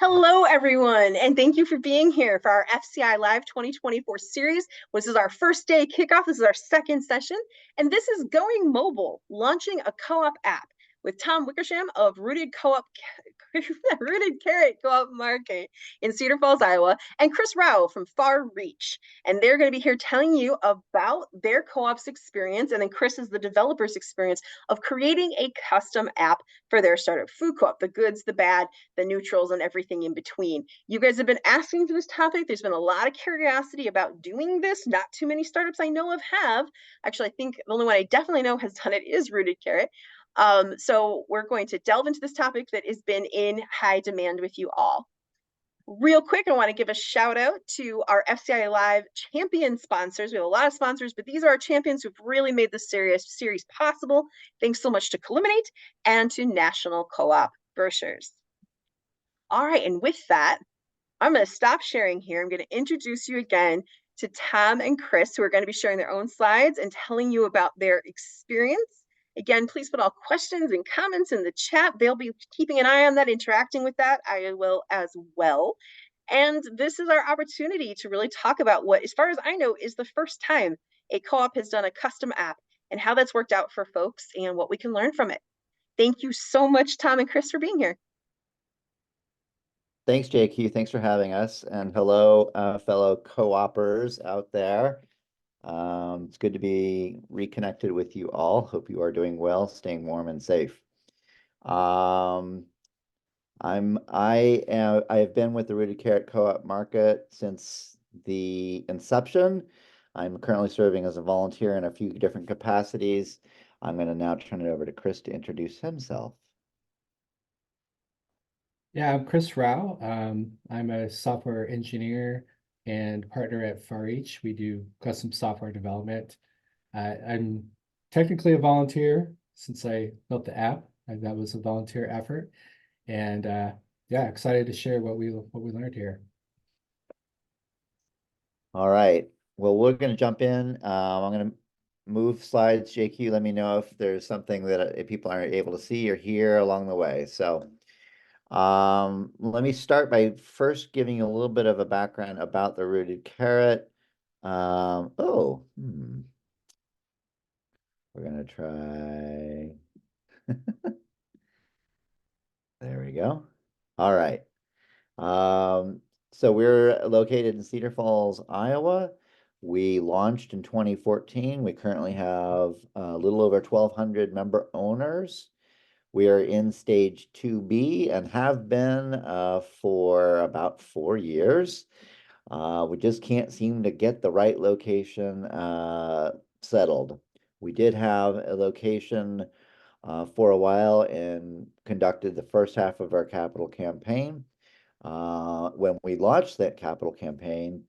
Hello, everyone, and thank you for being here for our FCI Live 2024 series. This is our first day kickoff. This is our second session, and this is Going Mobile, launching a co-op app with Tom Wickersham of Rooted Carrot Co-op Market in Cedar Falls, Iowa, and Chris Rouw from Far Reach. And they're going to be here telling you about their co-op's experience, and then Chris is the developer's experience of creating a custom app for their startup food co-op, the goods, the bad, the neutrals, and everything in between. You guys have been asking for this topic. There's been a lot of curiosity about doing this. Not too many startups I know of have. Actually, I think the only one I definitely know has done it is Rooted Carrot. So we're going to delve into this topic that has been in high demand with you all. Real quick, I want to give a shout out to our FCI Live champion sponsors. We have a lot of sponsors, but these are our champions who've really made this series possible. Thanks so much to Columinate and to National Co-op Brochures. All right, and with that, I'm going to stop sharing here. I'm going to introduce you again to Tom and Chris, who are going to be sharing their own slides and telling you about their experience. Again, please put all questions and comments in the chat. They'll be keeping an eye on that, interacting with that. I will as well. And this is our opportunity to really talk about what, as far as I know, is the first time a co-op has done a custom app and how that's worked out for folks and what we can learn from it. Thank you so much, Tom and Chris, for being here. Thanks, JQ. Thanks for having us. And hello, fellow co-opers out there. It's good to be reconnected with you all. Hope you are doing well, staying warm and safe. I have been with the Rooted Carrot Co-op Market since the inception. I'm currently serving as a volunteer in a few different capacities. I'm going to now turn it over to Chris to introduce himself. Yeah, I'm Chris Rouw. I'm a software engineer and partner at Far Reach. We do custom software development. I'm technically a volunteer since I built the app. That was a volunteer effort. And yeah, excited to share what we learned here. All right. Well, we're going to jump in. I'm going to move slides. JQ, let me know if there's something that people aren't able to see or hear along the way. So let me start by first giving you a little bit of a background about the Rooted Carrot. We're going to try. There we go. All right. So we're located in Cedar Falls, Iowa. We launched in 2014. We currently have a little over 1,200 member owners. We are in stage 2B and have been for about 4 years. We just can't seem to get the right location settled. We did have a location for a while and conducted the first half of our capital campaign. When we launched that capital campaign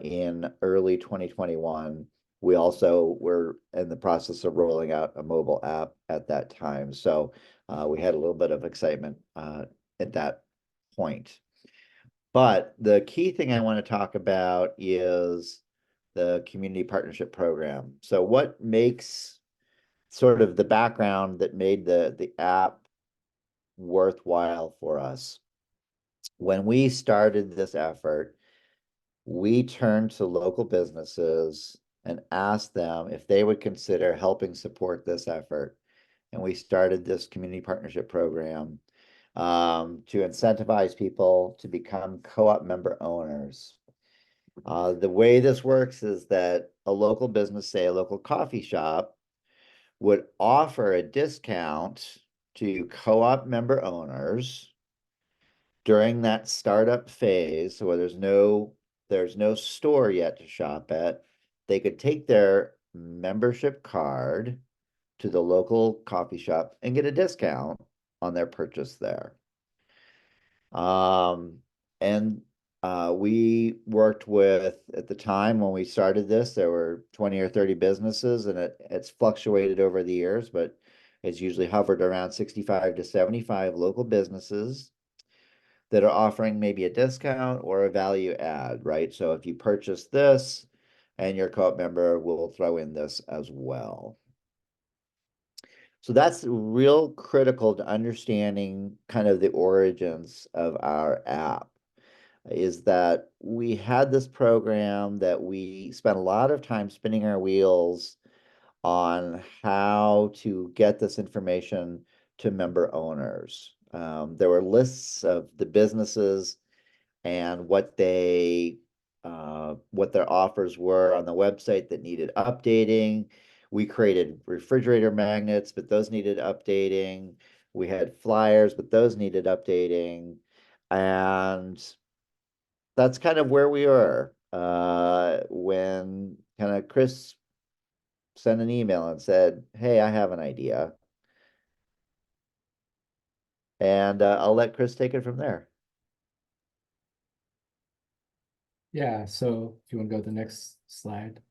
in early 2021, we also were in the process of rolling out a mobile app at that time. So we had a little bit of excitement at that point. But the key thing I want to talk about is the community partnership program. So what makes sort of the background that made the app worthwhile for us? When we started this effort, we turned to local businesses and asked them if they would consider helping support this effort. And we started this community partnership program to incentivize people to become co-op member owners. The way this works is that a local business, say a local coffee shop, would offer a discount to co-op member owners during that startup phase, where there's no store yet to shop at. They could take their membership card to the local coffee shop and get a discount on their purchase there. We worked with, at the time when we started this, there were 20 or 30 businesses, and it's fluctuated over the years, but it's usually hovered around 65 to 75 local businesses that are offering maybe a discount or a value add, right? So if you purchase this and your co-op member, will throw in this as well. So that's real critical to understanding kind of the origins of our app, is that we had this program that we spent a lot of time spinning our wheels on how to get this information to member owners. There were lists of the businesses and what what their offers were on the website that needed updating. We created refrigerator magnets, but those needed updating. We had flyers, but those needed updating. And that's kind of where we were when kind of Chris sent an email and said, "Hey, I have an idea." And I'll let Chris take it from there. Yeah, so if you want to go to the next slide.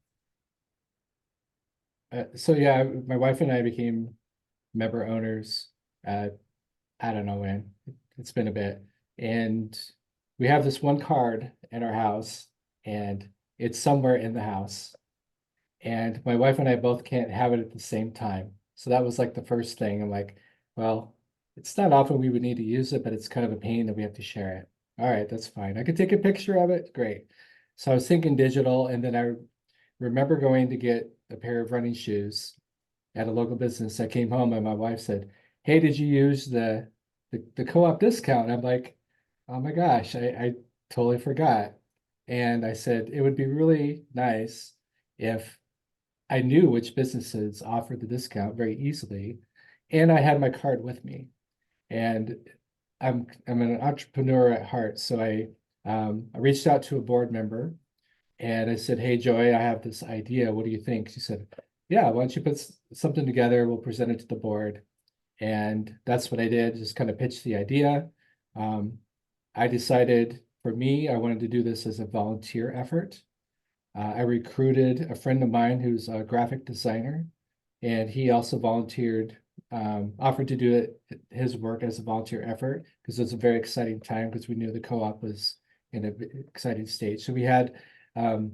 So yeah, my wife and I became member owners. I don't know when. It's been a bit. And we have this one card in our house, and it's somewhere in the house. And my wife and I both can't have it at the same time. So that was like the first thing. I'm like, well, it's not often we would need to use it, but it's kind of a pain that we have to share it. All right, that's fine. I could take a picture of it. Great. So I was thinking digital, and then I remember going to get a pair of running shoes at a local business. I came home and my wife said, "Hey, did you use the co-op discount?" I'm like, "Oh my gosh, I totally forgot." And I said, "It would be really nice if I knew which businesses offered the discount very easily, and I had my card with me." And I'm an entrepreneur at heart, so I reached out to a board member and I said, "Hey, Joy, I have this idea. What do you think?" She said, "Yeah, why don't you put something together? We'll present it to the board." And that's what I did, just kind of pitched the idea. Um, I decided for me, I wanted to do this as a volunteer effort. I recruited a friend of mine who's a graphic designer, and he also volunteered, offered to do his work as a volunteer effort because it's a very exciting time because we knew the co-op was in an exciting stage. So um,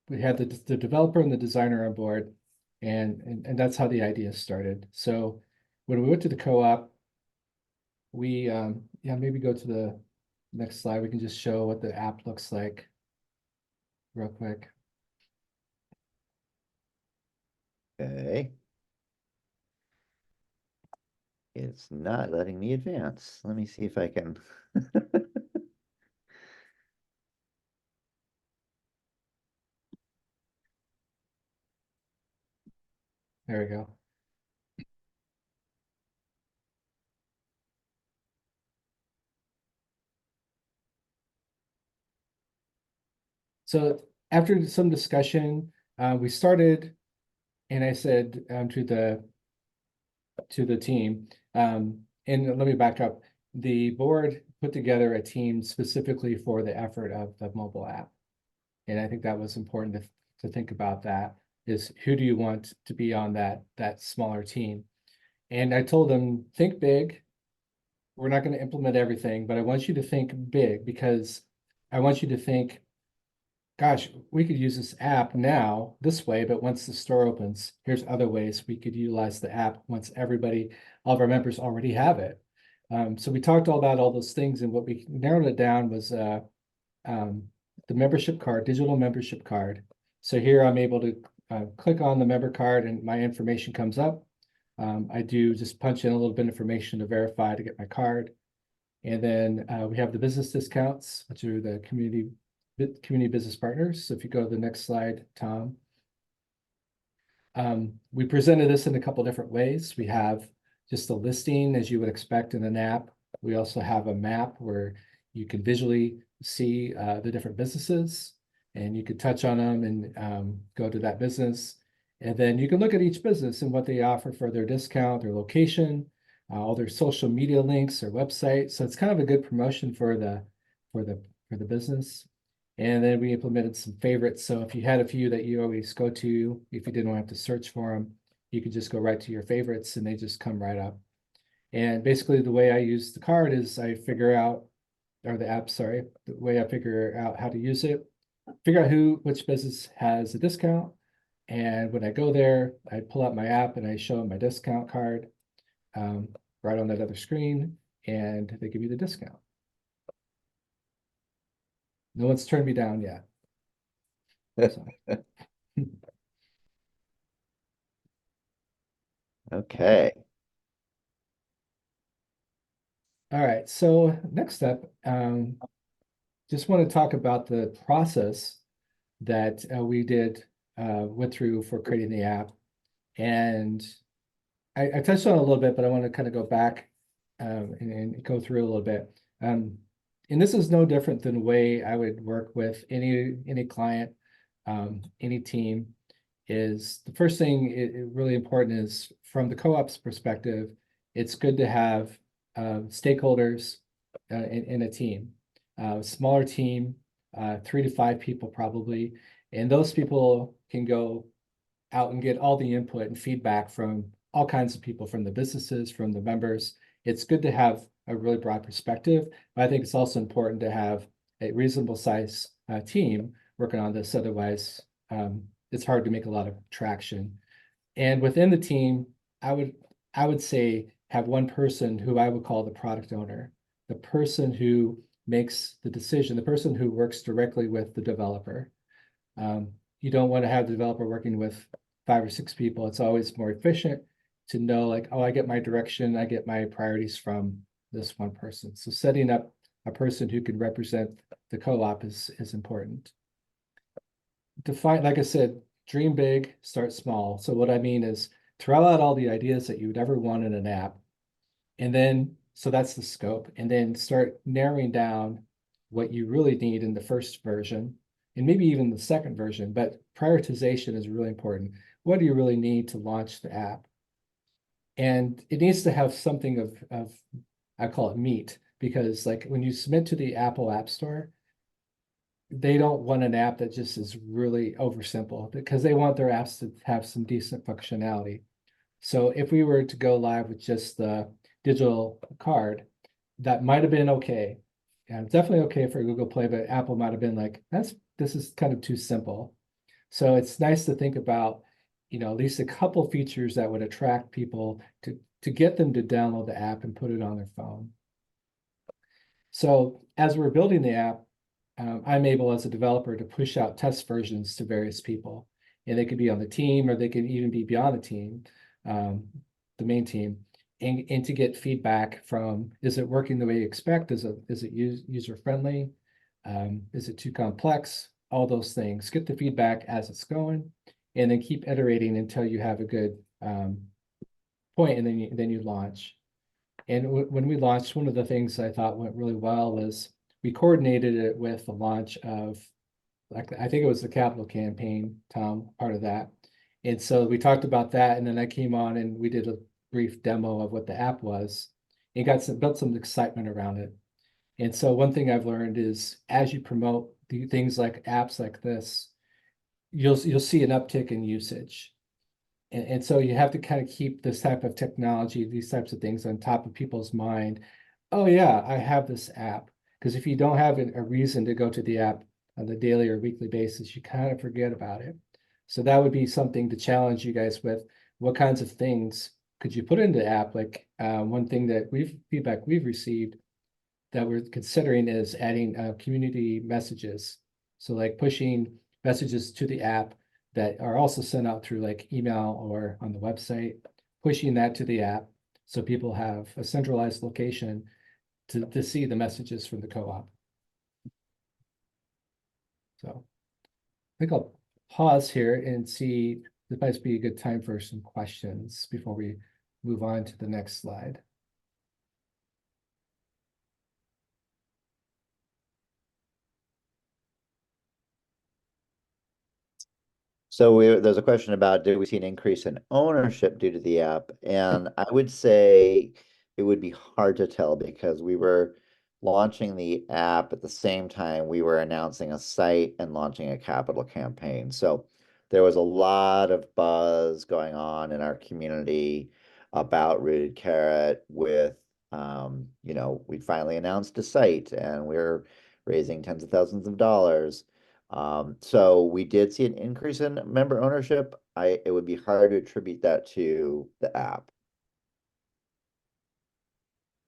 we had the developer and the designer on board, and that's how the idea started. So when we went to the co-op, we yeah, maybe go to the next slide. We can just show what the app looks like real quick. Okay. It's not letting me advance. Let me see if I can. There we go. So after some discussion, we started, and I said to the team, and let me back up. The board put together a team specifically for the effort of the mobile app, and I think that was important to think about. That is, who do you want to be on that smaller team? And I told them, think big. We're not going to implement everything, but I want you to think big because I want you to think, gosh, we could use this app now this way, but once the store opens, here's other ways we could utilize the app once all of our members already have it. So we talked all about all those things, and what we narrowed it down was the membership card, digital membership card. So here I'm able to click on the member card and my information comes up. I do just punch in a little bit of information to verify to get my card. And then we have the business discounts, which are the community business partners. So if you go to the next slide, Tom. We presented this in a couple different ways. We have just a listing as you would expect in an app. We also have a map where you can visually see the different businesses and you could touch on them and go to that business. And then you can look at each business and what they offer for their discount, their location, all their social media links, their website. So it's kind of a good promotion for the business. And then we implemented some favorites. So if you had a few that you always go to, if you didn't have to search for them, you could just go right to your favorites and they just come right up. And basically the way I use the card is I figure out, or the app, sorry, the way I figure out how to use it, figure out which business has a discount, And when I go there, I pull out my app and I show them my discount card right on that other screen, and they give me the discount. No one's turned me down yet. So. Okay. All right, so next up, just want to talk about the process that we went through for creating the app. And I touched on it a little bit, but I want to kind of go back and go through a little bit. And this is no different than the way I would work with any client, any team. Is the first thing really important is from the co-op's perspective, it's good to have stakeholders in a team, smaller team, 3 to 5 people probably, and those people can go out and get all the input and feedback from all kinds of people, from the businesses, from the members. It's good to have a really broad perspective, but I think it's also important to have a reasonable size team working on this. Otherwise, it's hard to make a lot of traction. And within the team, I would say have one person who I would call the product owner, the person who makes the decision, the person who works directly with the developer. You don't want to have the developer working with 5 or 6 people. It's always more efficient to know, like, oh, I get my direction, I get my priorities from this one person. So setting up a person who can represent the co-op is important. Define, like I said, dream big, start small. So what I mean is throw out all the ideas that you would ever want in an app. And then, so that's the scope. And then start narrowing down what you really need in the first version and maybe even the second version. But prioritization is really important. What do you really need to launch the app? And it needs to have something of I call it meat, because like when you submit to the Apple App Store, they don't want an app that just is really oversimple, because they want their apps to have some decent functionality. So if we were to go live with just the digital card, that might have been okay. And definitely okay for Google Play, but Apple might have been like, this is kind of too simple. So it's nice to think about, at least a couple features that would attract people to get them to download the app and put it on their phone. So as we're building the app, I'm able as a developer to push out test versions to various people. And they could be on the team, or they could even be beyond the team, the main team, and to get feedback from, is it working the way you expect? Is it user friendly? Is it too complex? All those things. Get the feedback as it's going, and then keep iterating until you have a good point, and then you launch. And when we launched, one of the things I thought went really well was we coordinated it with the launch of, like, I think it was the capital campaign, Tom, part of that. And so we talked about that, and then I came on and we did a brief demo of what the app was and built some excitement around it. And so one thing I've learned is, as you promote things like apps like this, you'll see an uptick in usage. And so you have to kind of keep this type of technology, these types of things on top of people's mind. Oh yeah, I have this app. Because if you don't have a reason to go to the app on the daily or weekly basis, you kind of forget about it. So that would be something to challenge you guys with. What kinds of things could you put into the app? Like one thing that feedback we've received that we're considering is adding community messages. So like pushing messages to the app that are also sent out through like email or on the website, pushing that to the app so people have a centralized location to see the messages from the co-op. So I think I'll pause here and see, this might be a good time for some questions before we move on to the next slide. So there's a question about, did we see an increase in ownership due to the app? And I would say it would be hard to tell, because we were launching the app at the same time we were announcing a site and launching a capital campaign. So there was a lot of buzz going on in our community about Rooted Carrot with, we finally announced a site and we're raising tens of thousands of dollars. So we did see an increase in member ownership. It would be hard to attribute that to the app.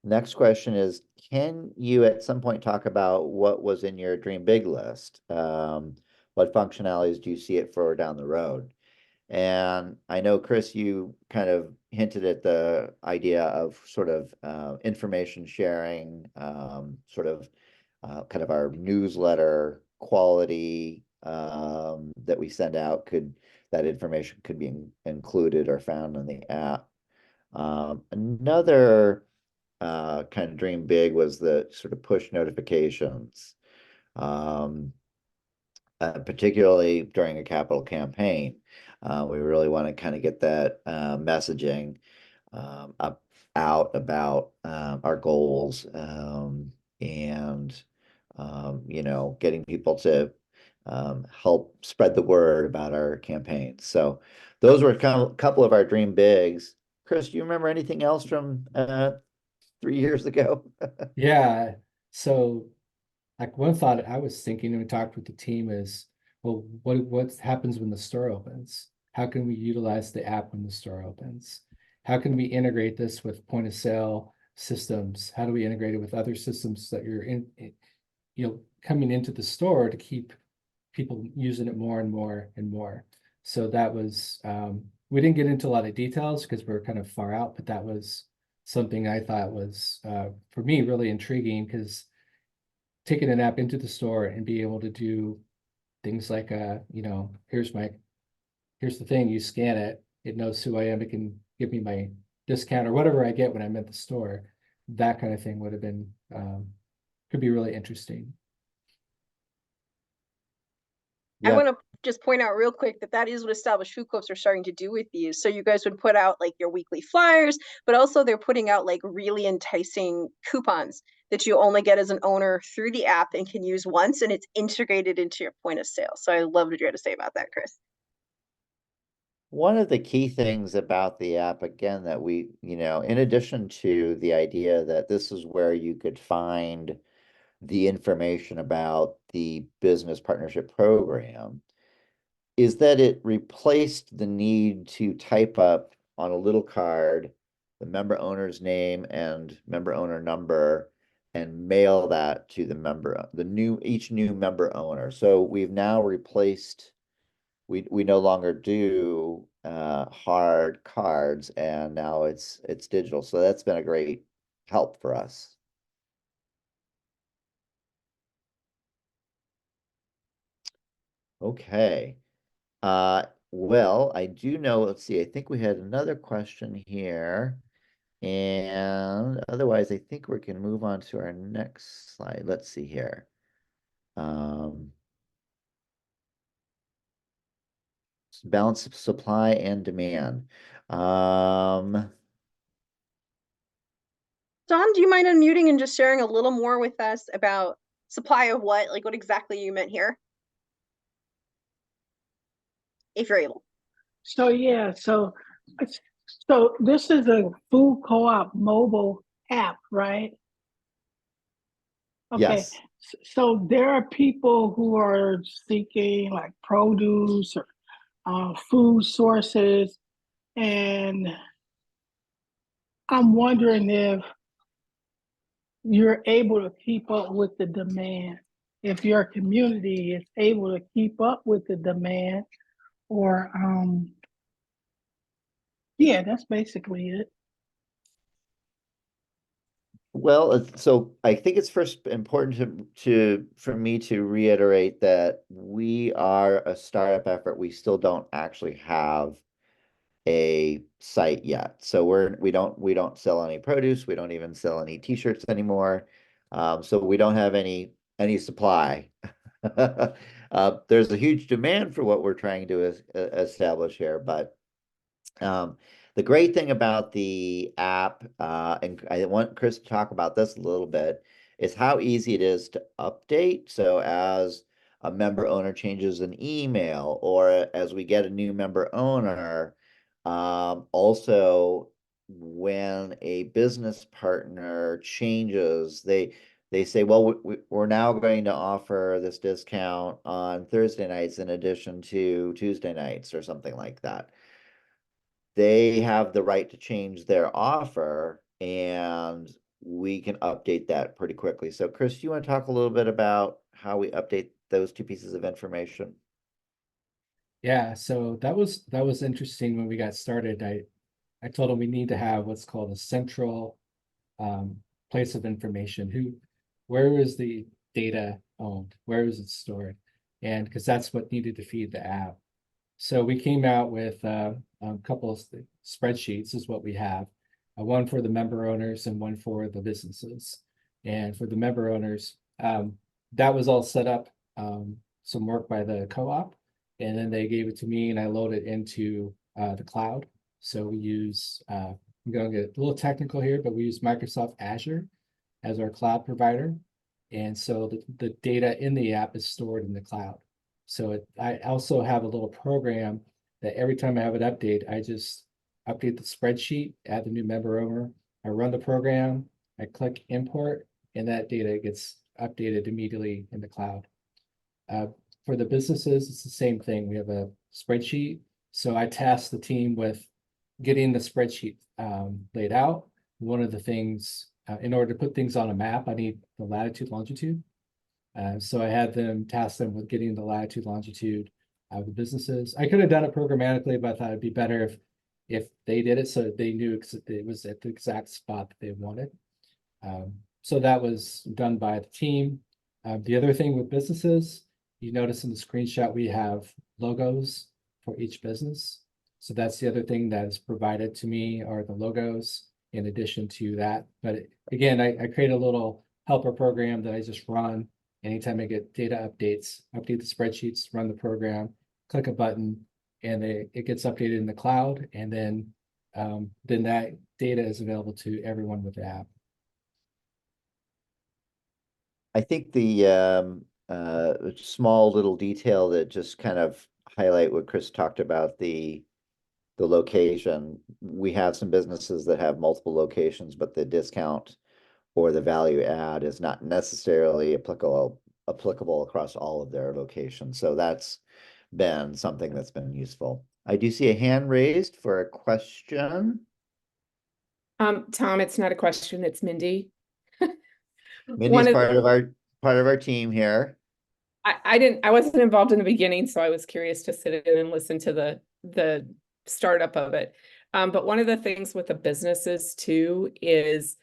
Next question is, can you at some point talk about what was in your dream big list? What functionalities do you see it for down the road? And I know, Chris, you kind of hinted at the idea of sort of information sharing, sort of kind of our newsletter quality that we send out, that information could be included or found in the app. Another kind of dream big was the sort of push notifications, particularly during a capital campaign. We really want to kind of get that messaging up out about our goals, and getting people to help spread the word about our campaigns. So those were kind of a couple of our dream bigs. Chris, do you remember anything else from 3 years ago? Yeah. So like one thought I was thinking and we talked with the team is, well, what happens when the store opens? How can we utilize the app when the store opens? How can we integrate this with point of sale systems? How do we integrate it with other systems that you're coming into the store to keep people using it more and more and more? So that was, we didn't get into a lot of details because we're kind of far out, but that was something I thought was, for me, really intriguing, because taking an app into the store and be able to do things like, here's the thing, you scan it, it knows who I am, it can give me my discount or whatever I get when I'm at the store. That kind of thing would have been, could be really interesting. I Yeah. want to just point out real quick that is what established food co-ops are starting to do with you. So you guys would put out like your weekly flyers, but also they're putting out like really enticing coupons that you only get as an owner through the app and can use once, and it's integrated into your point of sale. So I love what you had to say about that, Chris. One of the key things about the app, again, that we, in addition to the idea that this is where you could find the information about the business partnership program, is that it replaced the need to type up on a little card the member owner's name and member owner number and mail that to each new member owner. So we've now replaced, we no longer do hard cards, and now it's digital. So that's been a great help for us. Okay. Well, I do know, let's see, I think we had another question here. And otherwise, I think we can move on to our next slide. Let's see here. Balance of supply and demand. Don, do you mind unmuting and just sharing a little more with us about supply of what, like what exactly you meant here? If you're able. So yeah, so this is a food co-op mobile app, right? Okay. Yes. So there are people who are seeking like produce or food sources, and I'm wondering if you're able to keep up with the demand. If your community is able to keep up with the demand, or yeah, that's basically it. Well, so I think it's first important for me to reiterate that we are a startup effort. We still don't actually have a site yet. So we don't sell any produce. We don't even sell any t-shirts anymore. So we don't have any supply. There's a huge demand for what we're trying to establish here, but the great thing about the app, and I want Chris to talk about this a little bit, is how easy it is to update. So as a member owner changes an email, or as we get a new member owner, also when a business partner changes, they they say, well, we're now going to offer this discount on Thursday nights in addition to Tuesday nights or something like that. They have the right to change their offer, and we can update that pretty quickly. So Chris, do you want to talk a little bit about how we update those two pieces of information? Yeah, so that was interesting when we got started. I told them we need to have what's called a central place of information. Where is the data owned? Where is it stored? And because that's what needed to feed the app. So we came out with a couple of spreadsheets is what we have. One for the member owners and one for the businesses. And for the member owners, that was all set up, some work by the co-op. And then they gave it to me and I loaded it into the cloud. So we use, I'm going to get a little technical here, but we use Microsoft Azure as our cloud provider. And so the data in the app is stored in the cloud. So I also have a little program that every time I have an update, I just update the spreadsheet, add the new member owner, I run the program, I click import, and that data gets updated immediately in the cloud. For the businesses, it's the same thing. We have a spreadsheet. So I task the team with getting the spreadsheet laid out. One of the things, in order to put things on a map, I need the latitude, longitude. So I had them task them with getting the latitude, longitude of the businesses. I could have done it programmatically, but I thought it'd be better if they did it so they knew it was at the exact spot that they wanted. So that was done by the team. The other thing with businesses, you notice in the screenshot, we have logos for each business. So that's the other thing that is provided to me are the logos in addition to that. But again, I create a little helper program that I just run. Anytime I get data updates, update the spreadsheets, run the program, click a button, and it gets updated in the cloud. And then that data is available to everyone with the app. I think the small little detail that just kind of highlight what Chris talked about, the location. We have some businesses that have multiple locations, but the discount or the value add is not necessarily applicable across all of their locations. So that's been something that's been useful. I do see a hand raised for a question. Tom, it's not a question, it's Mindy. Mindy's part of our team here. I wasn't involved in the beginning, so I was curious to sit in and listen to the startup of it. But one of the things with the businesses too is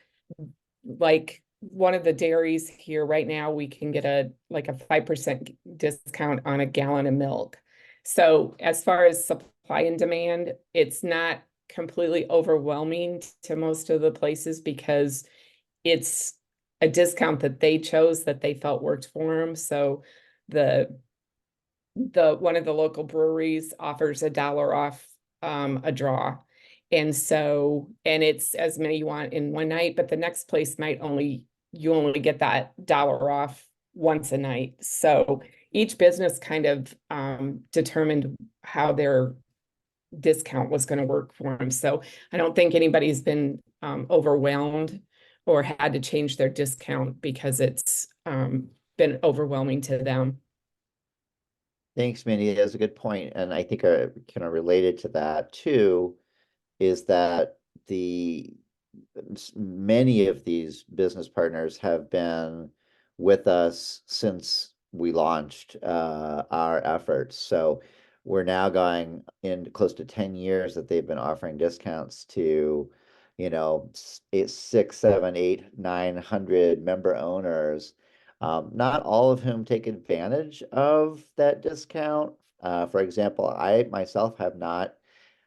like one of the dairies here right now, we can get a 5% discount on a gallon of milk. So as far as supply and demand, it's not completely overwhelming to most of the places because it's a discount that they chose that they felt worked for them. So the one of the local breweries offers $1 off a draw. And so, and it's as many you want in one night, but the next place might you only get that $1 off once a night. So each business kind of determined how their discount was going to work for them. So I don't think anybody's been overwhelmed or had to change their discount because it's been overwhelming to them. Thanks, Mindy. That's a good point. And I think kind of related to that too, is that many of these business partners have been with us since we launched our efforts. So we're now going in close to 10 years that they've been offering discounts to, 6, 7, 8, 900 member owners. Not all of whom take advantage of that discount. For example, I myself have not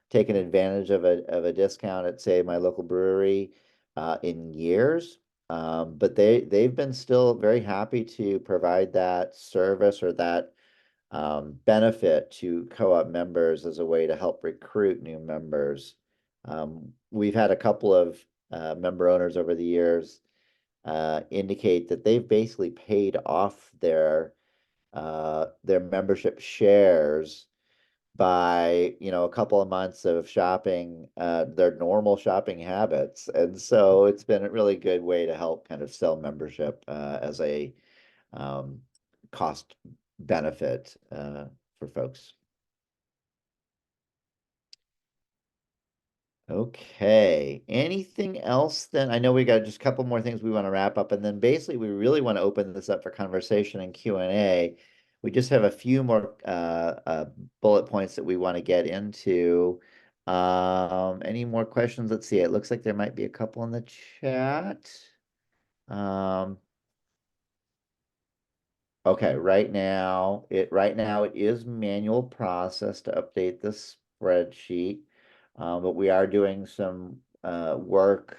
taken advantage of a discount at, say, my local brewery in years. But they've been still very happy to provide that service or that benefit to co-op members as a way to help recruit new members. We've had a couple of member owners over the years indicate that they've basically paid off their membership shares by, you know, a couple of months of shopping, their normal shopping habits. And so it's been a really good way to help kind of sell membership as a cost benefit for folks. Okay, anything else then? I know we got just a couple more things we want to wrap up, and then basically we really want to open this up for conversation and Q&A. We just have a few more bullet points that we want to get into. Any more questions? Let's see. It looks like there might be a couple in the chat. Okay, right now it is manual process to update the spreadsheet. But we are doing some work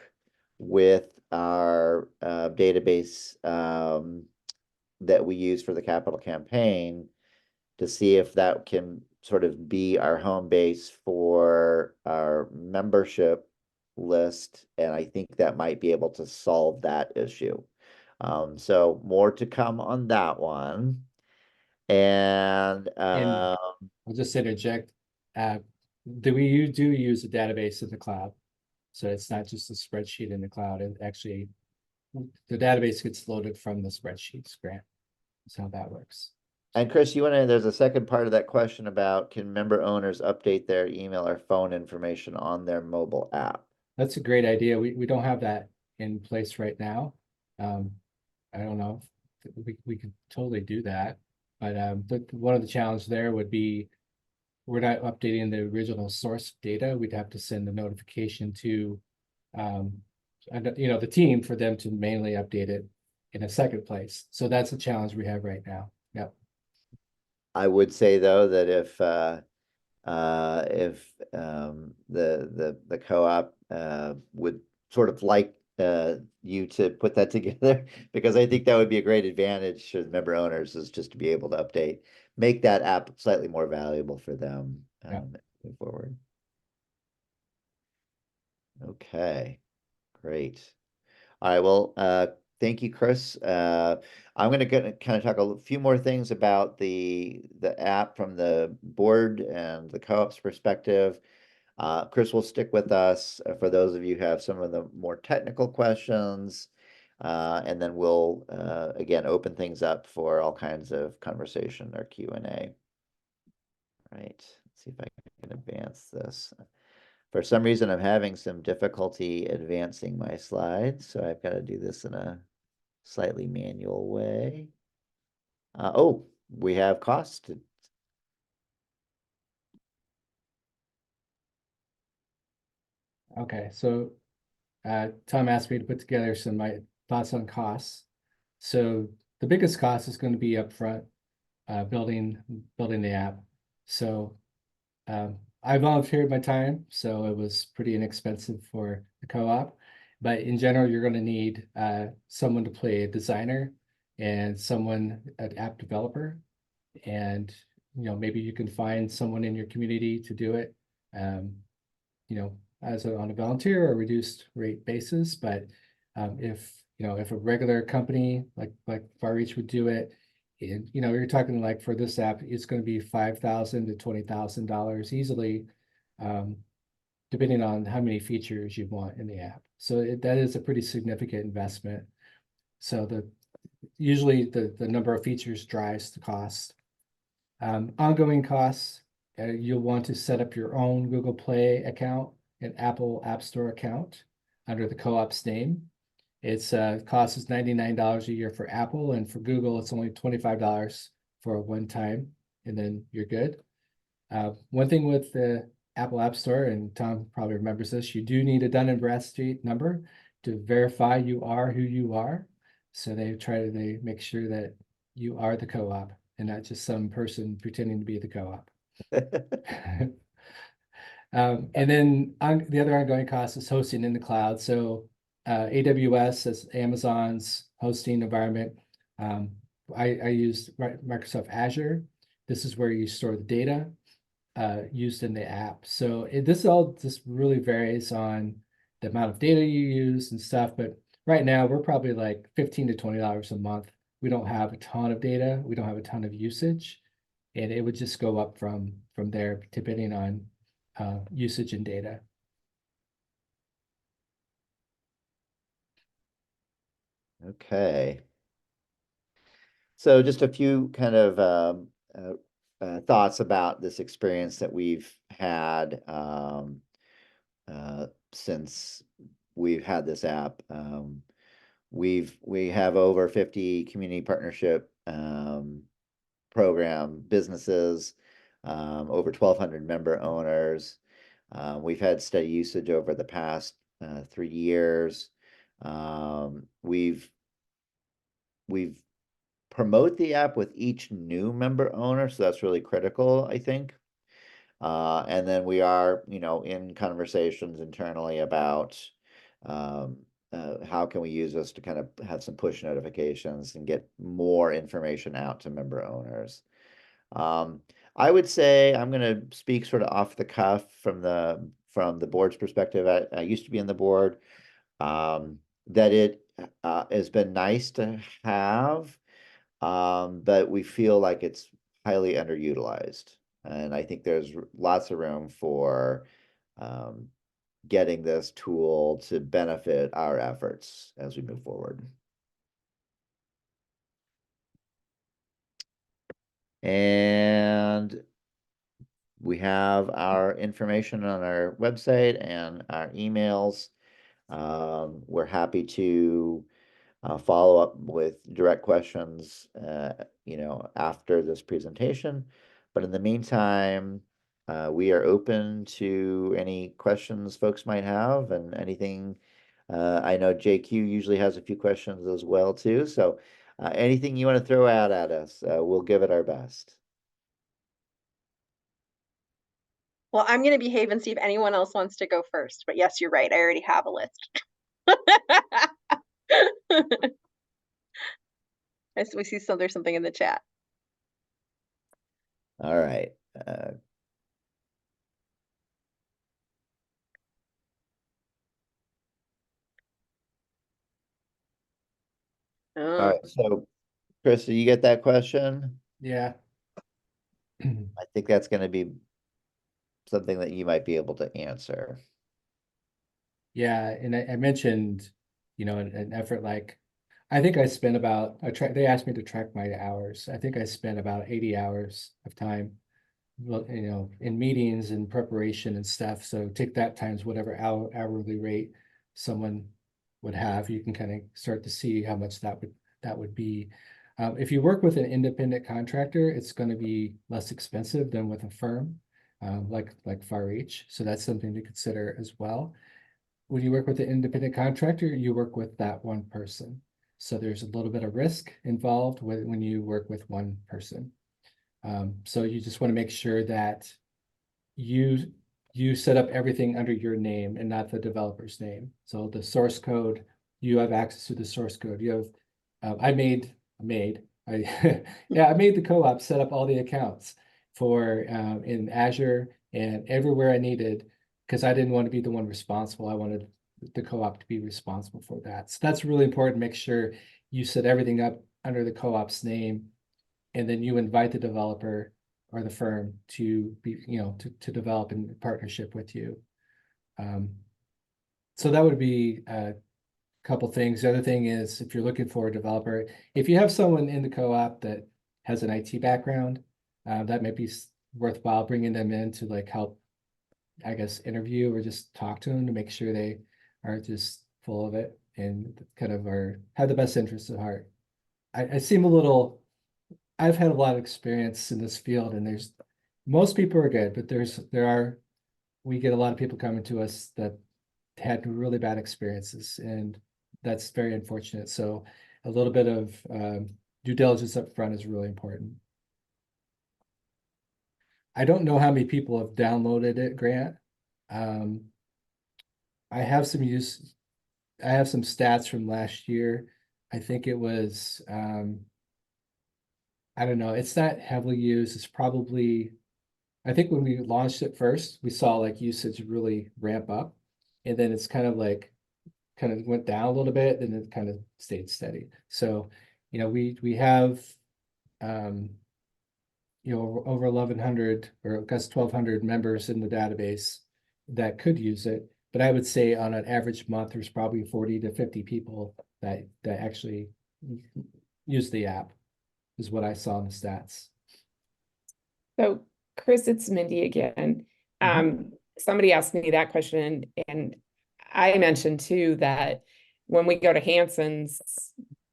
with our database that we use for the capital campaign to see if that can sort of be our home base for our membership list. And I think that might be able to solve that issue. So more to come on that one. And I'll just interject. We do use a database in the cloud. So it's not just a spreadsheet in the cloud. It actually, the database gets loaded from the spreadsheets grant. That's how that works. And Chris, there's a second part of that question about, can member owners update their email or phone information on their mobile app? That's a great idea. We don't have that in place right now. I don't know if we could totally do that, but one of the challenges there would be we're not updating the original source data. We'd have to send a notification to the team for them to manually update it in a second place. So that's a challenge we have right now. Yep. I would say though that if the co-op would sort of like you to put that together, because I think that would be a great advantage to member owners, is just to be able to make that app slightly more valuable for them moving forward. Okay, great. All right, well, thank you, Chris. I'm going to kind of talk a few more things about the app from the board and the co-op's perspective. Chris will stick with us for those of you who have some of the more technical questions, and then we'll again open things up for all kinds of conversation or Q&A. All right, let's see if I can advance this. For some reason, I'm having some difficulty advancing my slides, so I've got to do this in a slightly manual way. Oh, we have costs. Okay, so Tom asked me to put together some my thoughts on costs. So the biggest cost is going to be upfront, building the app. So I volunteered my time, so it was pretty inexpensive for the co-op. But in general, you're going to need someone to play a designer and an app developer, and maybe you can find someone in your community to do it. On a volunteer or reduced rate basis. But if a regular company like Far Reach would do it, and you're talking like for this app, it's going to be $5,000 to $20,000 easily, depending on how many features you want in the app. So that is a pretty significant investment. So usually the number of features drives the cost. Ongoing costs, you'll want to set up your own Google Play account, an Apple App Store account under the co-op's name. Its cost is $99 a year for Apple, and for Google, it's only $25 for a one-time, and then you're good. One thing with the Apple App Store, and Tom probably remembers this, you do need a Dun & Bradstreet number to verify you are who you are. So they make sure that you are the co-op and not just some person pretending to be the co-op. And then the other ongoing cost is hosting in the cloud. So AWS is Amazon's hosting environment. I use Microsoft Azure. This is where you store the data used in the app. So this all just really varies on the amount of data you use and stuff. But right now, we're probably like $15 to $20 a month. We don't have a ton of data. We don't have a ton of usage. and it would just go up from there depending on usage and data. Okay. So just a few kind of thoughts about this experience that we've had since we've had this app. We have over 50 community partnership program businesses, over 1,200 member owners. We've had steady usage over the past 3 years. We've promote the app with each new member owner, so that's really critical, I think. And then we are, in conversations internally about how can we use this to kind of have some push notifications and get more information out to member owners. I would say I'm going to speak sort of off the cuff from the board's perspective. I used to be in the board. That it has been nice to have, but we feel like it's highly underutilized. And I think there's lots of room for getting this tool to benefit our efforts as we move forward. And we have our information on our website and our emails. We're happy to follow up with direct questions, after this presentation. But in the meantime, we are open to any questions folks might have and anything. I know JQ usually has a few questions as well too. So anything you want to throw out at us, we'll give it our best. Well, I'm going to behave and see if anyone else wants to go first. But yes, you're right. I already have a list. We see there's something in the chat. All right. All right. So, Chris, do you get that question? Yeah. I think that's going to be something that you might be able to answer. Yeah, and I mentioned, an effort like, I think I spent about, they asked me to track my hours. I think I spent about 80 hours of time, in meetings and preparation and stuff. So take that times whatever hourly rate someone would have. You can kind of start to see how much that would be. If you work with an independent contractor, it's going to be less expensive than with a firm, like Far Reach. So that's something to consider as well. When you work with an independent contractor, you work with that one person. So there's a little bit of risk involved when you work with one person. So you just want to make sure that you set up everything under your name and not the developer's name. So the source code, you have access to the source code. You have, I made the co-op set up all the accounts for in Azure and everywhere I needed, because I didn't want to be the one responsible. I wanted the co-op to be responsible for that. So that's really important. Make sure you set everything up under the co-op's name, and then you invite the developer or the firm to be, to develop in partnership with you. So that would be a couple things. The other thing is, if you're looking for a developer, if you have someone in the co-op that has an IT background, that might be worthwhile bringing them in to help, I guess, interview or just talk to them to make sure they are just full of it and kind of have the best interests at heart. I seem a little, I've had a lot of experience in this field, and most people are good, but we get a lot of people coming to us that had really bad experiences, and that's very unfortunate. So a little bit of due diligence up front is really important. I don't know how many people have downloaded it, Grant. I have some stats from last year. I think it was, I don't know, it's not heavily used. It's probably, I think when we launched it first, we saw usage really ramp up, and then it's kind of went down a little bit, and it kind of stayed steady. So, we have, over 1,100 or I guess 1,200 members in the database that could use it. But I would say on an average month, there's probably 40 to 50 people that actually use the app, is what I saw in the stats. So Chris, it's Mindy again. Somebody asked me that question, and I mentioned too that when we go to Hanson's,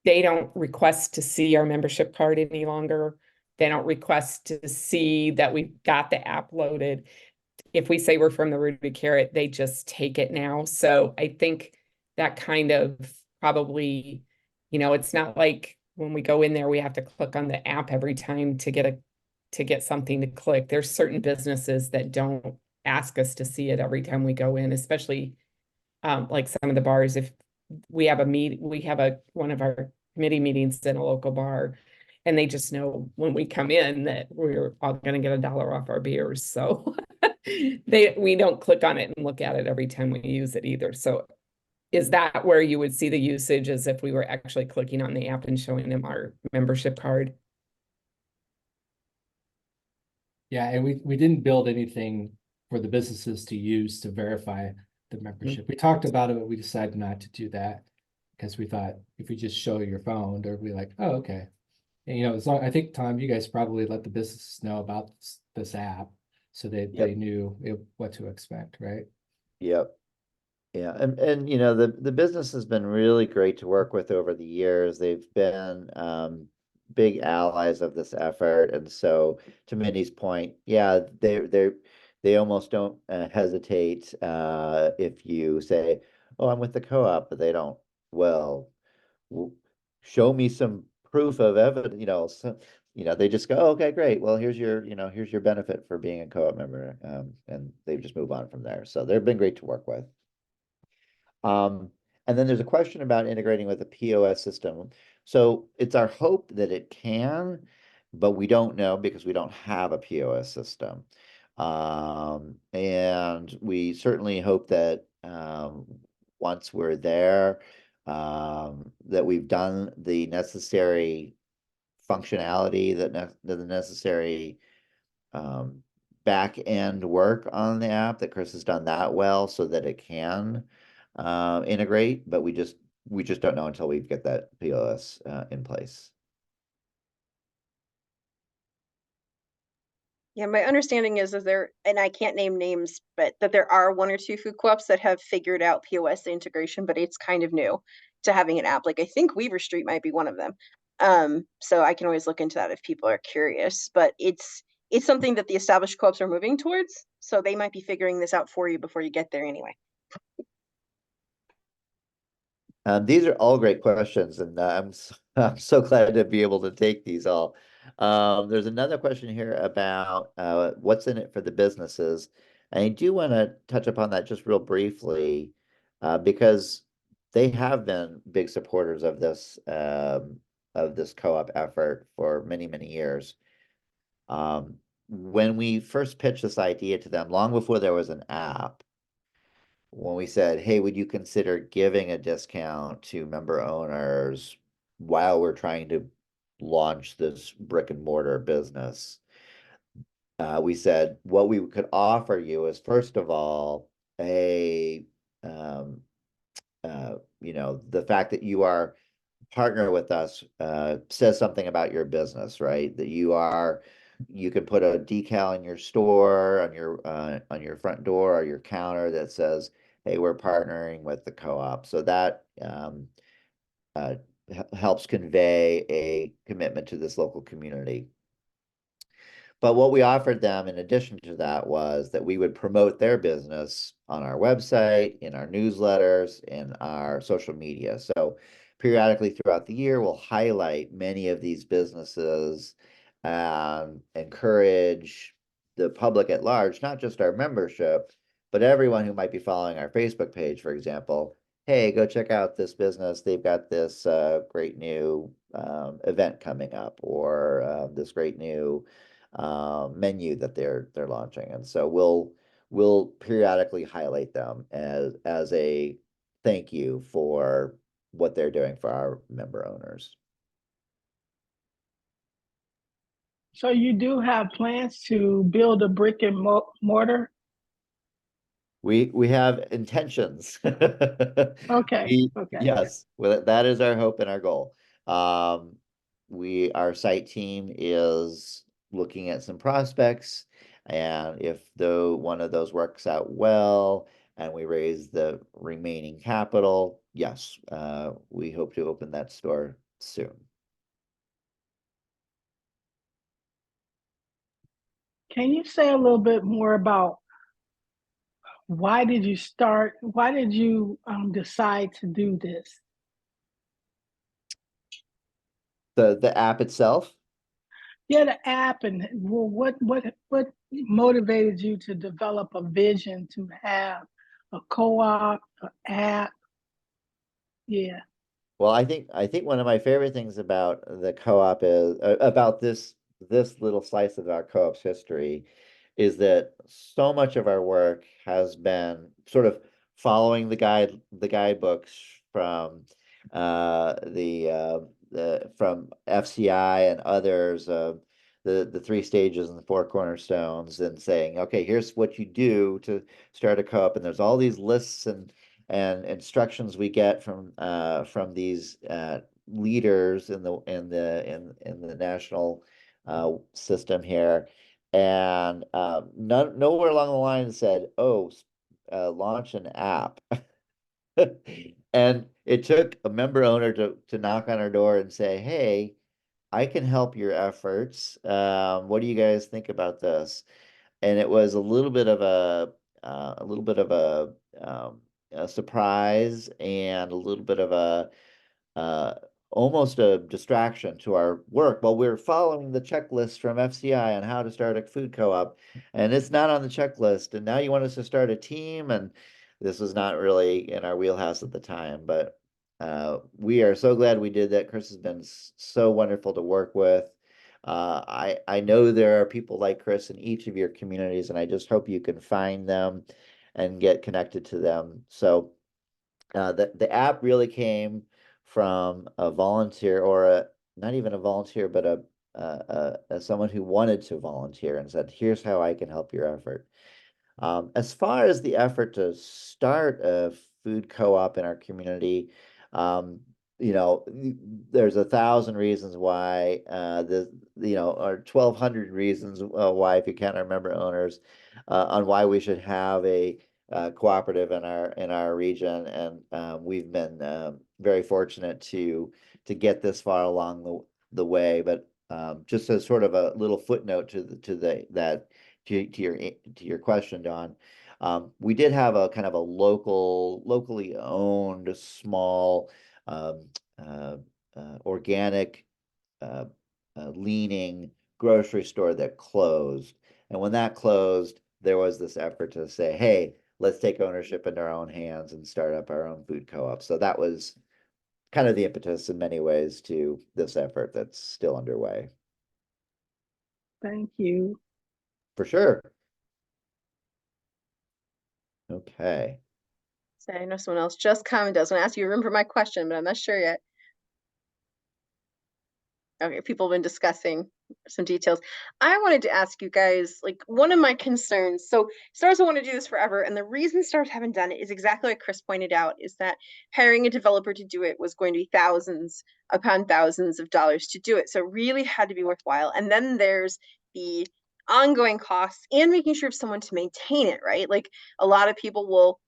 they don't request to see our membership card any longer. They don't request to see that we've got the app loaded. If we say we're from the Rooted Carrot, they just take it now. So I think that kind of probably, it's not like when we go in there, we have to click on the app every time to get something to click. There's certain businesses that don't ask us to see it every time we go in, especially like some of the bars. If we have one of our committee meetings in a local bar, and they just know when we come in that we're all going to get $1 off our beers. So we don't click on it and look at it every time we use it either. So is that where you would see the usage, as if we were actually clicking on the app and showing them our membership card? Yeah, and we didn't build anything for the businesses to use to verify the membership. We talked about it, but we decided not to do that because we thought if we just show your phone, they'll be like, oh, okay. And, as long, I think, Tom, you guys probably let the businesses know about this app, so they knew what to expect, right? Yep. Yeah, and the business has been really great to work with over the years. They've been big allies of this effort, and so to Minnie's point, yeah, they almost don't hesitate if you say, "Oh, I'm with the co-op," but they don't. Well, show me some proof of evidence. So, they just go, oh, "Okay, great. Well, here's your benefit for being a co-op member," and they just move on from there. So they've been great to work with. And then there's a question about integrating with a POS system. So it's our hope that it can, but we don't know because we don't have a POS system. And we certainly hope that once we're there, that we've done the necessary functionality, the necessary back end work on the app, that Chris has done that well so that it can integrate, but we just don't know until we get that POS in place. Yeah, my understanding is there, and I can't name names, but that there are one or two food co-ops that have figured out POS integration, but it's kind of new to having an app. Like I think Weaver Street might be one of them. So I can always look into that if people are curious, but it's something that the established co-ops are moving towards. So they might be figuring this out for you before you get there anyway. These are all great questions, and I'm so glad to be able to take these all. There's another question here about what's in it for the businesses. And I do want to touch upon that just real briefly, because they have been big supporters of this co-op effort for many, many years. When we first pitched this idea to them, long before there was an app, when we said, hey, would you consider giving a discount to member owners while we're trying to launch this brick and mortar business? We said, what we could offer you is, first of all, the fact that you are partner with us says something about your business, right? That you can put a decal in your store, on your front door or your counter that says, hey, we're partnering with the co-op. So that helps convey a commitment to this local community. But what we offered them in addition to that was that we would promote their business on our website, in our newsletters, in our social media. So periodically throughout the year, we'll highlight many of these businesses and encourage the public at large, not just our membership, but everyone who might be following our Facebook page, for example. Hey, go check out this business. They've got this great new event coming up, or this great new menu that they're launching. And so we'll periodically highlight them as a thank you for what they're doing for our member owners. So you do have plans to build a brick and mortar? We have intentions. Okay, okay. Yes, well, that is our hope and our goal. Our site team is looking at some prospects, and if though one of those works out well and we raise the remaining capital, yes, we hope to open that store soon. Can you say a little bit more about why did you decide to do this? The app itself. Yeah, the app, and what motivated you to develop a vision to have a co-op, an app? Yeah. Well, I think one of my favorite things about the co-op is about this little slice of our co-op's history is that so much of our work has been sort of following the guidebooks from the from FCI and others, the three stages and the four cornerstones, and saying, okay, here's what you do to start a co-op, and there's all these lists and instructions we get from these leaders in the national system here, and nowhere along the line said, "Oh, launch an app." And it took a member owner to knock on our door and say, "Hey, I can help your efforts. What do you guys think about this?" And it was a little bit of a surprise and a little bit of a uh, almost a distraction to our work while we're following the checklist from FCI on how to start a food co-op, and it's not on the checklist. And now you want us to start a team, and this was not really in our wheelhouse at the time. But we are so glad we did that. Chris has been so wonderful to work with. I know there are people like Chris in each of your communities, and I just hope you can find them and get connected to them. So the app really came from a volunteer, or not even a volunteer, but someone who wanted to volunteer and said, "Here's how I can help your effort." As far as the effort to start a food co-op in our community, um, there's 1,000 reasons why, or 1,200 reasons why, if you can't remember owners, on why we should have a cooperative in our region, and we've been very fortunate to get this far along the way. But just as sort of a little footnote to your question, Don, we did have a kind of a locally owned small um, uh, organic uh, leaning grocery store that closed. And when that closed, there was this effort to say, hey, let's take ownership in our own hands and start up our own food co-op. So that was kind of the impetus in many ways to this effort that's still underway. Thank you. For sure. Okay. So I know someone else just commented. I was going to ask you to remember my question, but I'm not sure yet. Okay, people have been discussing some details. I wanted to ask you guys, like, one of my concerns. So stars have wanted to do this forever, and the reason stars haven't done it is exactly like Chris pointed out, is that hiring a developer to do it was going to be thousands upon thousands of dollars to do it. So it really had to be worthwhile. And then there's the ongoing costs and making sure of someone to maintain it, right? Like a lot of people will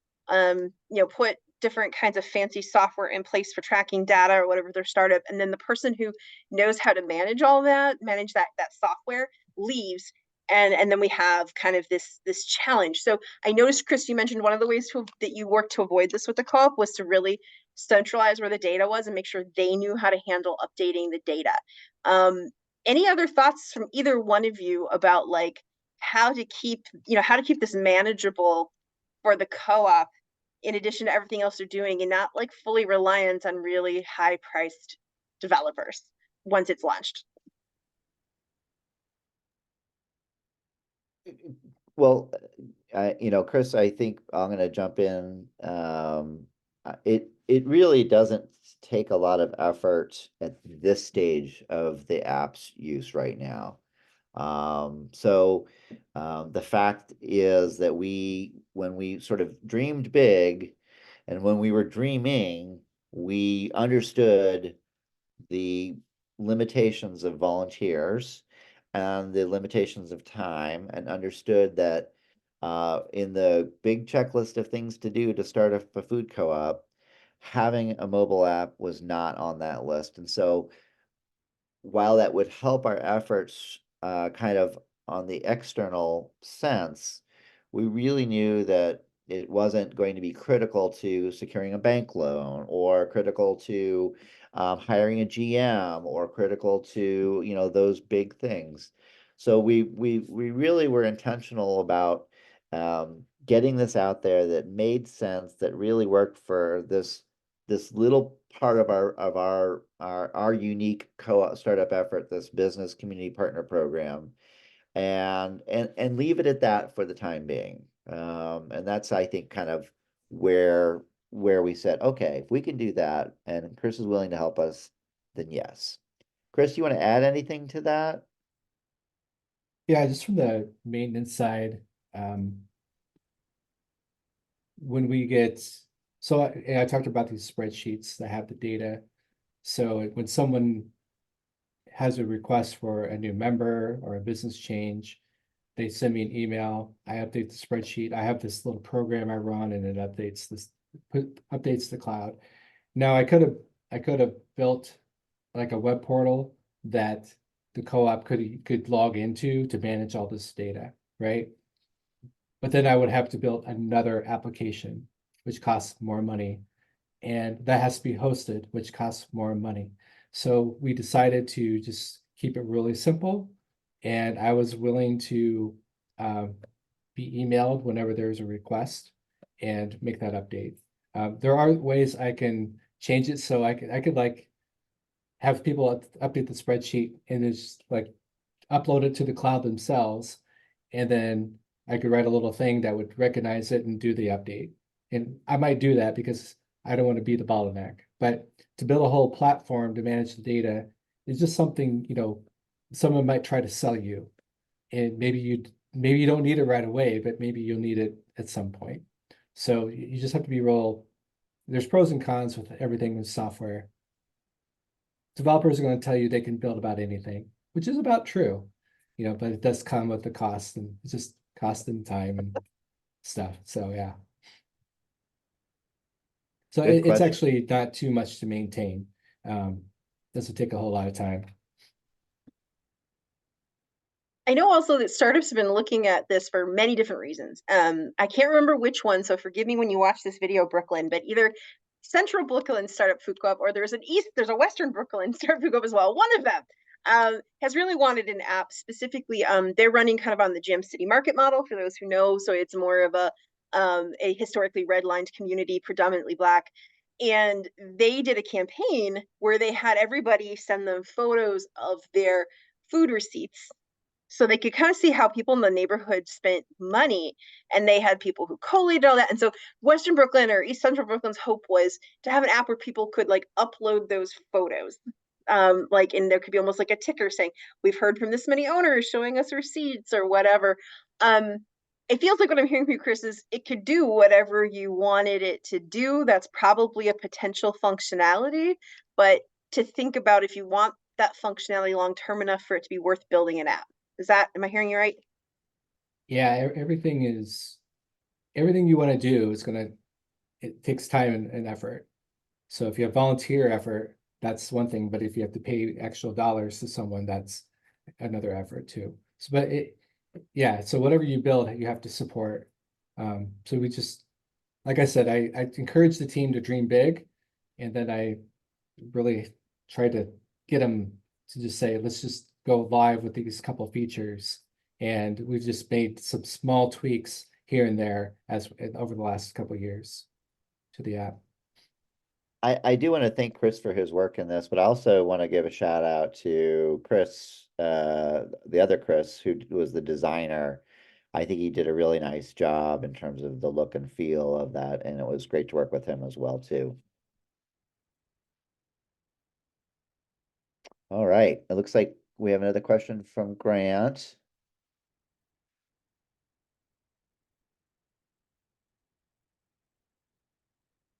put different kinds of fancy software in place for tracking data or whatever their startup, and then the person who knows how to manage that software leaves, and then we have kind of this challenge. So I noticed, Chris, you mentioned one of the ways that you worked to avoid this with the co-op was to really centralize where the data was and make sure they knew how to handle updating the data. Any other thoughts from either one of you about like how to keep this manageable for the co-op, in addition to everything else they're doing, and not like fully reliant on really high priced developers once it's launched? Well, Chris, I think I'm going to jump in. It really doesn't take a lot of effort at this stage of the app's use right now. The fact is that when we sort of dreamed big and when we were dreaming, we understood the limitations of volunteers and the limitations of time, and understood that in the big checklist of things to do to start a food co-op, having a mobile app was not on that list. And so while that would help our efforts kind of on the external sense, we really knew that it wasn't going to be critical to securing a bank loan, or critical to hiring a GM, or critical to, you know, those big things. So we really were intentional about getting this out there that made sense, that really worked for this little part of our unique co-op startup effort, this business community partner program, and leave it at that for the time being. And that's, I think, kind of where we said, okay, if we can do that and Chris is willing to help us, then yes. Chris, you want to add anything to that? Yeah, just from the maintenance side, when we get, so I talked about these spreadsheets that have the data. So when someone has a request for a new member or a business change, they send me an email, I update the spreadsheet. I have this little program I run, and it updates the cloud. Now I could have built like a web portal that the co-op could log into to manage all this data, right? But then I would have to build another application, which costs more money, and that has to be hosted, which costs more money. So we decided to just keep it really simple, and I was willing to be emailed whenever there's a request and make that update. There are ways I can change it, so I could like have people update the spreadsheet and just like upload it to the cloud themselves, and then I could write a little thing that would recognize it and do the update. And I might do that because I don't want to be the bottleneck. But to build a whole platform to manage the data is just something, you know, someone might try to sell you. And maybe you don't need it right away, but maybe you'll need it at some point. So you just have to be there's pros and cons with everything with software. Developers are going to tell you they can build about anything, which is about true, you know, but it does come with the cost, and it's just cost and time and stuff. So yeah. So Good it's question. actually not too much to maintain. Doesn't take a whole lot of time. I know also that startups have been looking at this for many different reasons. I can't remember which one, so forgive me when you watch this video, Brooklyn, but either Central Brooklyn Startup Food Co-op, or there's a Western Brooklyn Startup Food Co-op as well. One of them has really wanted an app specifically. They're running kind of on the Jam City Market model, for those who know. So it's more of a historically redlined community, predominantly Black. And they did a campaign where they had everybody send them photos of their food receipts, so they could kind of see how people in the neighborhood spent money. And they had people who collated all that. And so Western Brooklyn or East Central Brooklyn's hope was to have an app where people could like upload those photos. Like, and there could be almost like a ticker saying, we've heard from this many owners showing us receipts or whatever. It feels like what I'm hearing from you, Chris, is it could do whatever you wanted it to do. That's probably a potential functionality, but to think about if you want that functionality long-term enough for it to be worth building an app. Am I hearing you right? Yeah, everything you want to do is it takes time and effort. So if you have volunteer effort, that's one thing, but if you have to pay actual dollars to someone, that's another effort too. So, yeah, so whatever you build, you have to support. So we just, like I said, I encourage the team to dream big, and then I really try to get them to just say, let's just go live with these couple features. And we've just made some small tweaks here and there over the last couple of years to the app. I do want to thank Chris for his work in this, but I also want to give a shout out to Chris, the other Chris, who was the designer. I think he did a really nice job in terms of the look and feel of that, and it was great to work with him as well too. All right, it looks like we have another question from Grant.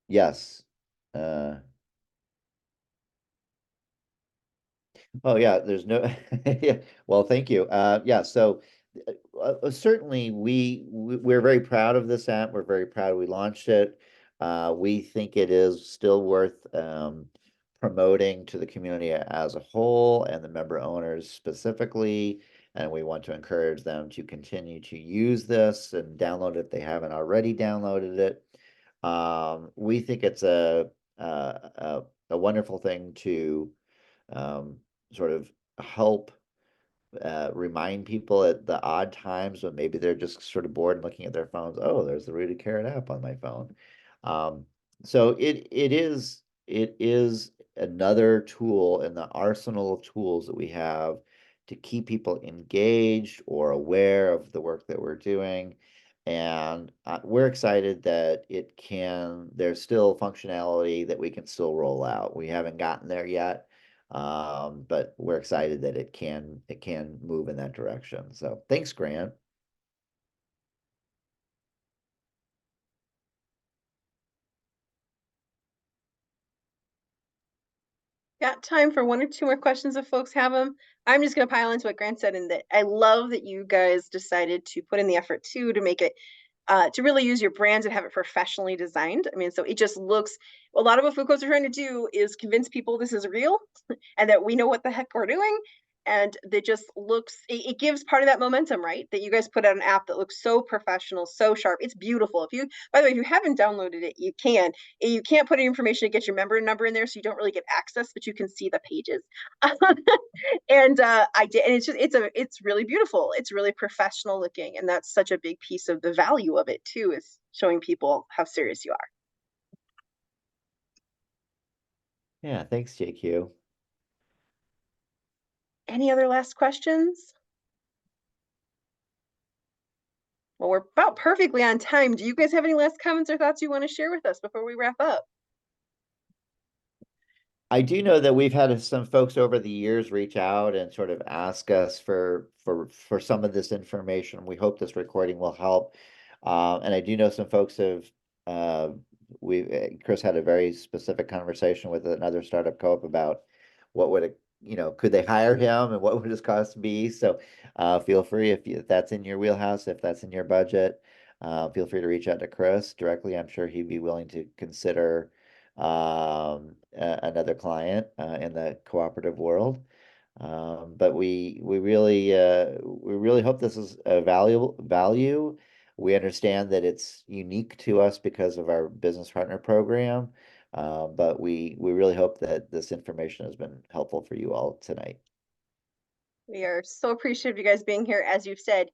Yes. Oh yeah, there's no, yeah, well, thank you. Yeah, so certainly we're very proud of this app. We're very proud we launched it. We think it is still worth promoting to the community as a whole and the member owners specifically. And we want to encourage them to continue to use this and download it if they haven't already downloaded it. We think it's a wonderful thing to sort of help remind people at the odd times when maybe they're just sort of bored and looking at their phones. Oh, there's the Rooted Carrot app on my phone. So it is another tool in the arsenal of tools that we have to keep people engaged or aware of the work that we're doing. And we're excited that there's still functionality that we can still roll out. We haven't gotten there yet, but we're excited that it can move in that direction. So thanks, Grant. Got time for one or two more questions if folks have them. I'm just going to pile into what Grant said, and that I love that you guys decided to put in the effort too to make it to really use your brand and have it professionally designed. I mean, so it just looks, a lot of what food codes are trying to do is convince people this is real and that we know what the heck we're doing. And that just looks, it gives part of that momentum, right? That you guys put out an app that looks so professional, so sharp. It's beautiful. If you, by the way, if you haven't downloaded it, you can. You can't put any information to get your member number in there, so you don't really get access, but you can see the pages. And I did, and it's really beautiful. It's really professional looking, and that's such a big piece of the value of it too, is showing people how serious you are. Yeah, thanks, JQ. Any other last questions? Well, we're about perfectly on time. Do you guys have any last comments or thoughts you want to share with us before we wrap up? I do know that we've had some folks over the years reach out and sort of ask us for some of this information. We hope this recording will help. And I do know some folks have Chris had a very specific conversation with another startup co-op about what would it, could they hire him and what would his cost be? So feel free if that's in your wheelhouse, if that's in your budget, feel free to reach out to Chris directly. I'm sure he'd be willing to consider another client in the cooperative world. But we really hope this is a value. We understand that it's unique to us because of our business partner program, but we really hope that this information has been helpful for you all tonight. We are so appreciative of you guys being here. As you've said,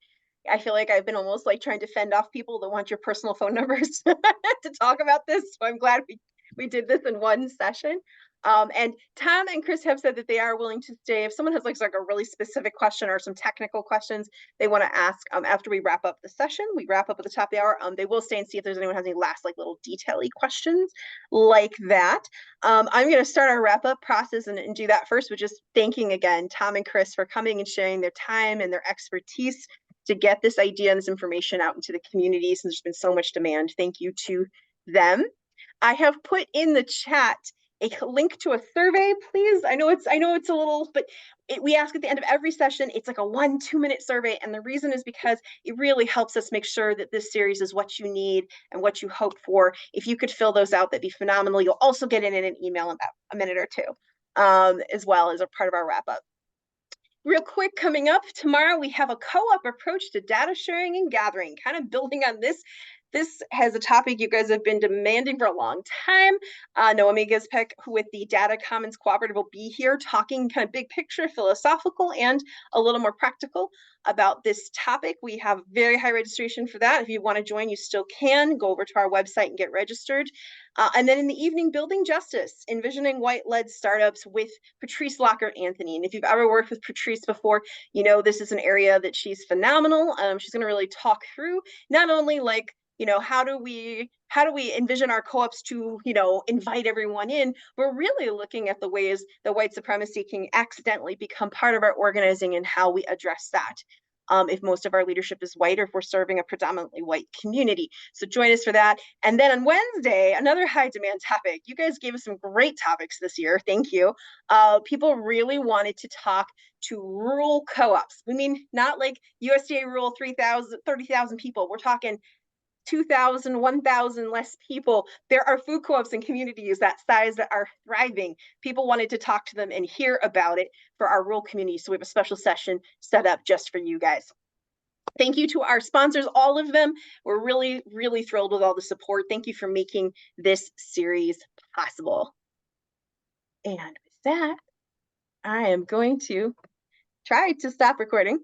I feel like I've been almost like trying to fend off people that want your personal phone numbers to talk about this. So I'm glad we did this in one session. And Tom and Chris have said that they are willing to stay. If someone has like a really specific question or some technical questions they want to ask after we wrap up the session, we wrap up at the top of the hour. They will stay and see if there's anyone has any last like little detail-y questions like that. I'm going to start our wrap up process and do that first with just thanking again Tom and Chris for coming and sharing their time and their expertise to get this idea and this information out into the community since there's been so much demand. Thank you to them. I have put in the chat a link to a survey, please. I know it's a little, but we ask at the end of every session. It's like a 1-2 minute survey. And the reason is because it really helps us make sure that this series is what you need and what you hope for. If you could fill those out, that'd be phenomenal. You'll also get it in an email in about a minute or two, as well as a part of our wrap up. Real quick, coming up tomorrow, we have a co-op approach to data sharing and gathering, kind of building on this. This has a topic you guys have been demanding for a long time. Noemi Gizpek, who with the Data Commons Cooperative, will be here talking kind of big picture, philosophical, and a little more practical about this topic. We have very high registration for that. If you want to join, you still can. Go over to our website and get registered. And then in the evening, Building Justice, Envisioning White-Led Startups with Patrice Locker-Anthony. And if you've ever worked with Patrice before, you know this is an area that she's phenomenal. She's going to really talk through not only like how do we envision our co-ops to, invite everyone in? We're really looking at the ways that white supremacy can accidentally become part of our organizing and how we address that. If most of our leadership is white, or if we're serving a predominantly white community. So join us for that. And then on Wednesday, another high demand topic. You guys gave us some great topics this year. Thank you. People really wanted to talk to rural co-ops. We mean not like USDA rural 30,000 people. We're talking 2,000, 1,000 less people. There are food co-ops and communities that size that are thriving. People wanted to talk to them and hear about it for our rural communities. So we have a special session set up just for you guys. Thank you to our sponsors, all of them. We're really, really thrilled with all the support. Thank you for making this series possible. And with that, I am going to try to stop recording.